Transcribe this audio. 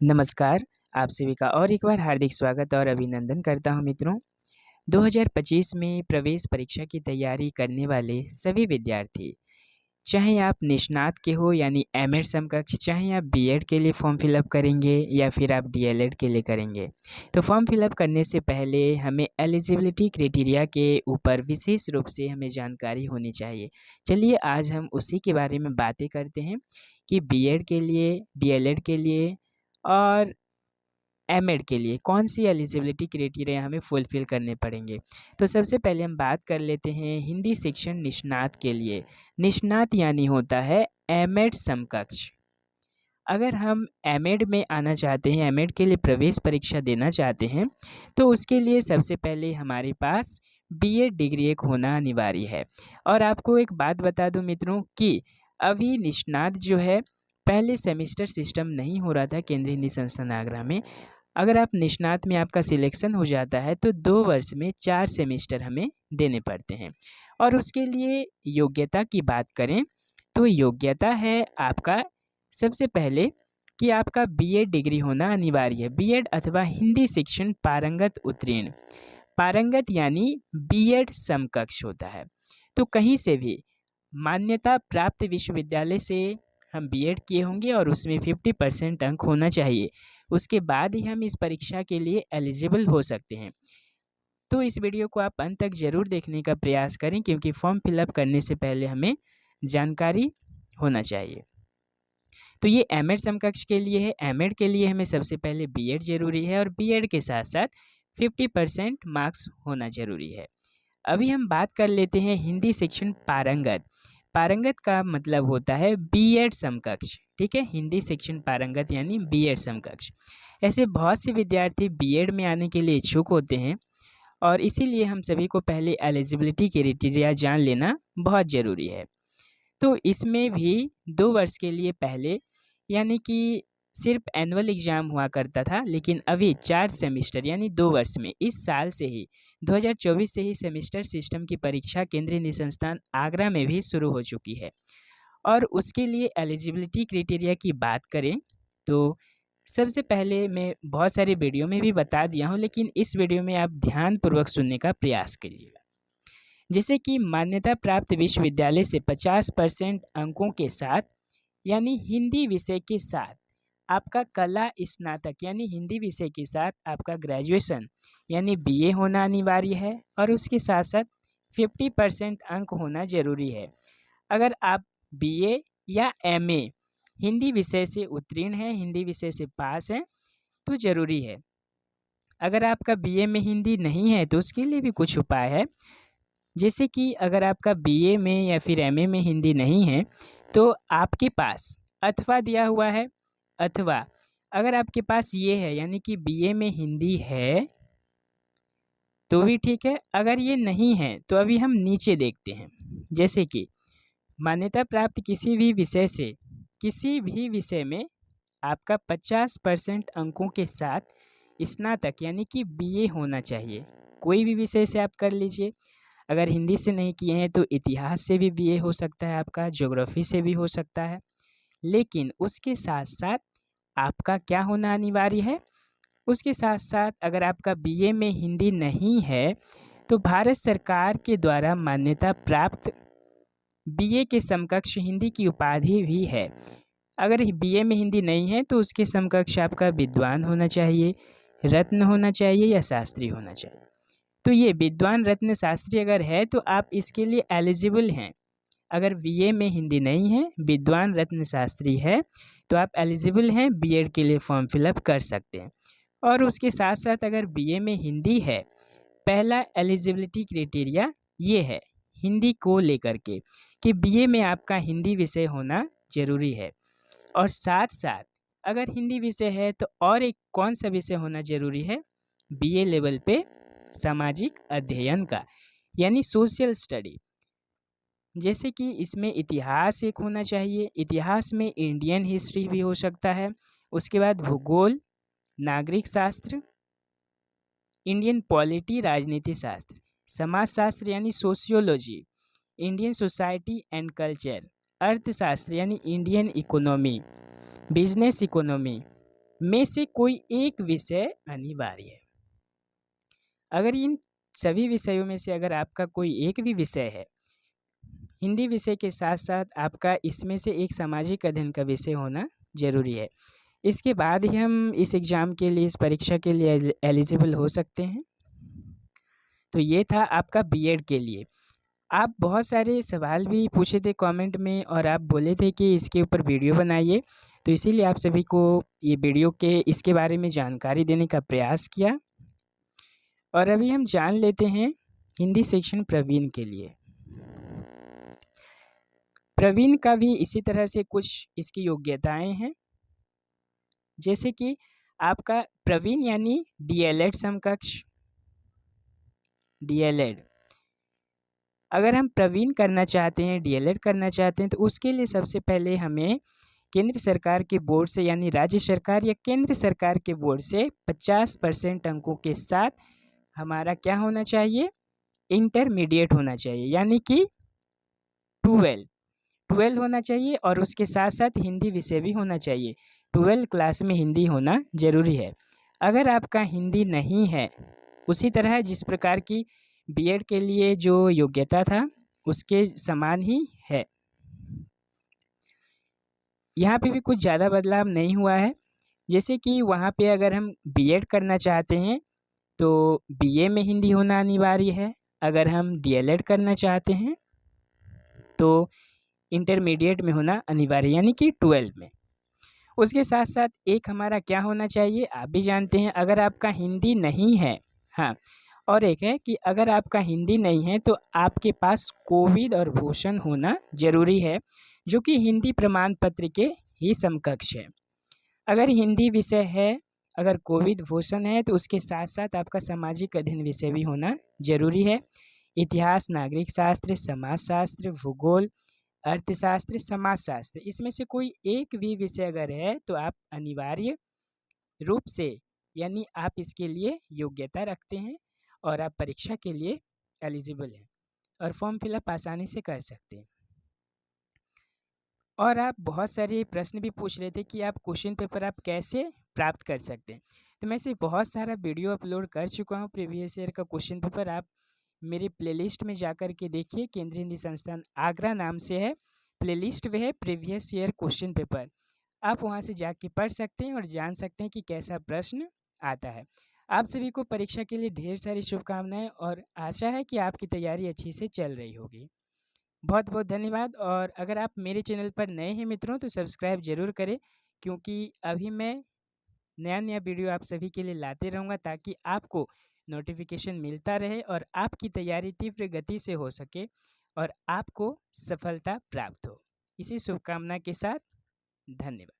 नमस्कार, आप सभी का और एक बार हार्दिक स्वागत और अभिनंदन करता हूं मित्रों। 2025 में प्रवेश परीक्षा की तैयारी करने वाले सभी विद्यार्थी, चाहे आप निष्णात के हो यानी एमएड समकक्ष, चाहे आप बीएड के लिए फॉर्म फिलअप करेंगे या फिर आप डीएलएड के लिए करेंगे, तो फॉर्म फिलअप करने से पहले हमें एलिजिबिलिटी क्राइटेरिया के ऊपर विशेष रूप से हमें जानकारी होनी चाहिए। चलिए आज हम उसी के बारे में बातें करते हैं कि बीएड के लिए, डीएलएड के लिए और एमएड के लिए कौन सी एलिजिबिलिटी क्राइटेरिया हमें फुलफ़िल करने पड़ेंगे। तो सबसे पहले हम बात कर लेते हैं हिंदी शिक्षण निष्णात के लिए। निष्णात यानी होता है एमएड समकक्ष। अगर हम एमएड में आना चाहते हैं, एमएड के लिए प्रवेश परीक्षा देना चाहते हैं, तो उसके लिए सबसे पहले हमारे पास बीएड डिग्री एक होना अनिवार्य है। और आपको एक बात बता दूं मित्रों कि अभी निष्णात जो है, पहले सेमेस्टर सिस्टम नहीं हो रहा था केंद्रीय हिंदी संस्थान आगरा में। अगर आप निष्णात में आपका सिलेक्शन हो जाता है तो 2 वर्ष में 4 सेमेस्टर हमें देने पड़ते हैं। और उसके लिए योग्यता की बात करें तो योग्यता है आपका सबसे पहले कि आपका बीएड डिग्री होना अनिवार्य है। बीएड अथवा हिंदी शिक्षण पारंगत उत्तीर्ण। पारंगत यानी बीएड समकक्ष होता है। तो कहीं से भी मान्यता प्राप्त विश्वविद्यालय से हम बीएड किए होंगे और उसमें 50% अंक होना चाहिए। उसके बाद ही हम इस परीक्षा के लिए एलिजिबल हो सकते हैं। तो इस वीडियो को आप अंत तक ज़रूर देखने का प्रयास करें, क्योंकि फॉर्म फिलअप करने से पहले हमें जानकारी होना चाहिए। तो ये एमएड समकक्ष के लिए है। एमएड के लिए हमें सबसे पहले बीएड जरूरी है और बीएड के साथ साथ 50% मार्क्स होना जरूरी है। अभी हम बात कर लेते हैं हिंदी शिक्षण पारंगत। पारंगत का मतलब होता है बीएड समकक्ष। ठीक है, हिंदी शिक्षण पारंगत यानी बीएड समकक्ष। ऐसे बहुत से विद्यार्थी बीएड में आने के लिए इच्छुक होते हैं और इसीलिए हम सभी को पहले एलिजिबिलिटी क्राइटेरिया जान लेना बहुत ज़रूरी है। तो इसमें भी 2 वर्ष के लिए पहले यानी कि सिर्फ एनुअल एग्ज़ाम हुआ करता था, लेकिन अभी 4 सेमेस्टर यानी 2 वर्ष में इस साल से ही 2024 से ही सेमेस्टर सिस्टम की परीक्षा केंद्रीय हिंदी संस्थान आगरा में भी शुरू हो चुकी है। और उसके लिए एलिजिबिलिटी क्राइटेरिया की बात करें तो सबसे पहले मैं बहुत सारे वीडियो में भी बता दिया हूँ, लेकिन इस वीडियो में आप ध्यानपूर्वक सुनने का प्रयास करिएगा। जैसे कि मान्यता प्राप्त विश्वविद्यालय से 50% अंकों के साथ यानी हिंदी विषय के साथ आपका कला स्नातक यानी हिंदी विषय के साथ आपका ग्रेजुएशन यानी बीए होना अनिवार्य है और उसके साथ साथ 50% अंक होना जरूरी है। अगर आप बीए या एमए हिंदी विषय से उत्तीर्ण हैं, हिंदी विषय से पास हैं, तो ज़रूरी है। अगर आपका बीए में हिंदी नहीं है तो उसके लिए भी कुछ उपाय है। जैसे कि अगर आपका बीए में या फिर एमए में हिंदी नहीं है तो आपके पास अथवा दिया हुआ है, अथवा अगर आपके पास ये है यानी कि बीए में हिंदी है तो भी ठीक है। अगर ये नहीं है तो अभी हम नीचे देखते हैं। जैसे कि मान्यता प्राप्त किसी भी विषय से किसी भी विषय में आपका 50% अंकों के साथ स्नातक यानी कि बीए होना चाहिए। कोई भी विषय से आप कर लीजिए। अगर हिंदी से नहीं किए हैं तो इतिहास से भी बीए हो सकता है आपका, ज्योग्राफी से भी हो सकता है। लेकिन उसके साथ साथ आपका क्या होना अनिवार्य है, उसके साथ साथ अगर आपका बीए में हिंदी नहीं है तो भारत सरकार के द्वारा मान्यता प्राप्त बीए के समकक्ष हिंदी की उपाधि भी है। अगर बीए में हिंदी नहीं है तो उसके समकक्ष आपका विद्वान होना चाहिए, रत्न होना चाहिए या शास्त्री होना चाहिए। तो ये विद्वान, रत्न, शास्त्री अगर है तो आप इसके लिए एलिजिबल हैं। अगर बीए में हिंदी नहीं है, विद्वान, रत्न, शास्त्री है, तो आप एलिजिबल हैं, बीएड के लिए फॉर्म फिलअप कर सकते हैं। और उसके साथ साथ अगर बीए में हिंदी है, पहला एलिजिबिलिटी क्राइटेरिया ये है हिंदी को लेकर के कि बीए में आपका हिंदी विषय होना जरूरी है। और साथ साथ अगर हिंदी विषय है तो और एक कौन सा विषय होना जरूरी है बीए लेवल पे, सामाजिक अध्ययन का यानी सोशल स्टडी। जैसे कि इसमें इतिहास एक होना चाहिए। इतिहास में इंडियन हिस्ट्री भी हो सकता है। उसके बाद भूगोल, नागरिक शास्त्र, इंडियन पॉलिटी, राजनीति शास्त्र, समाज शास्त्र यानी sociology, Indian society and culture, अर्थशास्त्र यानी इंडियन इकोनॉमी, बिजनेस इकोनॉमी, में से कोई एक विषय अनिवार्य है। अगर इन सभी विषयों में से अगर आपका कोई एक भी विषय है, हिंदी विषय के साथ साथ आपका इसमें से एक सामाजिक अध्ययन का विषय होना ज़रूरी है। इसके बाद ही हम इस एग्ज़ाम के लिए, इस परीक्षा के लिए एलिजिबल हो सकते हैं। तो ये था आपका बीएड के लिए। आप बहुत सारे सवाल भी पूछे थे कमेंट में और आप बोले थे कि इसके ऊपर वीडियो बनाइए, तो इसीलिए आप सभी को ये वीडियो के इसके बारे में जानकारी देने का प्रयास किया। और अभी हम जान लेते हैं हिंदी सेक्शन प्रवीण के लिए। प्रवीण का भी इसी तरह से कुछ इसकी योग्यताएं हैं, जैसे कि आपका प्रवीण यानी डीएलएड समकक्ष, डीएलएड। अगर हम प्रवीण करना चाहते हैं, डीएलएड करना चाहते हैं, तो उसके लिए सबसे पहले हमें केंद्र सरकार के बोर्ड से यानी राज्य सरकार या केंद्र सरकार के बोर्ड से 50% अंकों के साथ हमारा क्या होना चाहिए, इंटरमीडिएट होना चाहिए, यानी कि 12 होना चाहिए। और उसके साथ साथ हिंदी विषय भी होना चाहिए। 12 क्लास में हिंदी होना ज़रूरी है। अगर आपका हिंदी नहीं है, उसी तरह जिस प्रकार की बीएड के लिए जो योग्यता था उसके समान ही है, यहाँ पे भी कुछ ज़्यादा बदलाव नहीं हुआ है। जैसे कि वहाँ पे अगर हम बीएड करना चाहते हैं तो बीए में हिंदी होना अनिवार्य है। अगर हम डीएलएड करना चाहते हैं तो इंटरमीडिएट में होना अनिवार्य, यानी कि 12 में। उसके साथ साथ एक हमारा क्या होना चाहिए, आप भी जानते हैं, अगर आपका हिंदी नहीं है, हाँ, और एक है कि अगर आपका हिंदी नहीं है तो आपके पास कोविद और भूषण होना ज़रूरी है, जो कि हिंदी प्रमाण पत्र के ही समकक्ष है। अगर हिंदी विषय है, अगर कोविद भूषण है, तो उसके साथ साथ आपका सामाजिक अध्ययन विषय भी होना ज़रूरी है। इतिहास, नागरिक शास्त्र, समाजशास्त्र, भूगोल, अर्थशास्त्र, समाजशास्त्र, इसमें से कोई एक भी विषय अगर है तो आप अनिवार्य रूप से, यानी आप इसके लिए योग्यता रखते हैं और आप परीक्षा के लिए एलिजिबल हैं और फॉर्म फिलअप आसानी से कर सकते हैं। और आप बहुत सारे प्रश्न भी पूछ रहे थे कि आप क्वेश्चन पेपर आप कैसे प्राप्त कर सकते हैं। तो मैं से बहुत सारा वीडियो अपलोड कर चुका हूँ प्रीवियस ईयर का क्वेश्चन पेपर। आप मेरे प्लेलिस्ट में जा कर के देखिए, केंद्रीय हिंदी संस्थान आगरा नाम से है प्लेलिस्ट, वह है प्रीवियस ईयर क्वेश्चन पेपर। आप वहाँ से जाके पढ़ सकते हैं और जान सकते हैं कि कैसा प्रश्न आता है। आप सभी को परीक्षा के लिए ढेर सारी शुभकामनाएं और आशा है कि आपकी तैयारी अच्छी से चल रही होगी। बहुत बहुत धन्यवाद। और अगर आप मेरे चैनल पर नए हैं मित्रों तो सब्सक्राइब ज़रूर करें, क्योंकि अभी मैं नया नया वीडियो आप सभी के लिए लाते रहूँगा ताकि आपको नोटिफिकेशन मिलता रहे और आपकी तैयारी तीव्र गति से हो सके और आपको सफलता प्राप्त हो। इसी शुभकामना के साथ धन्यवाद।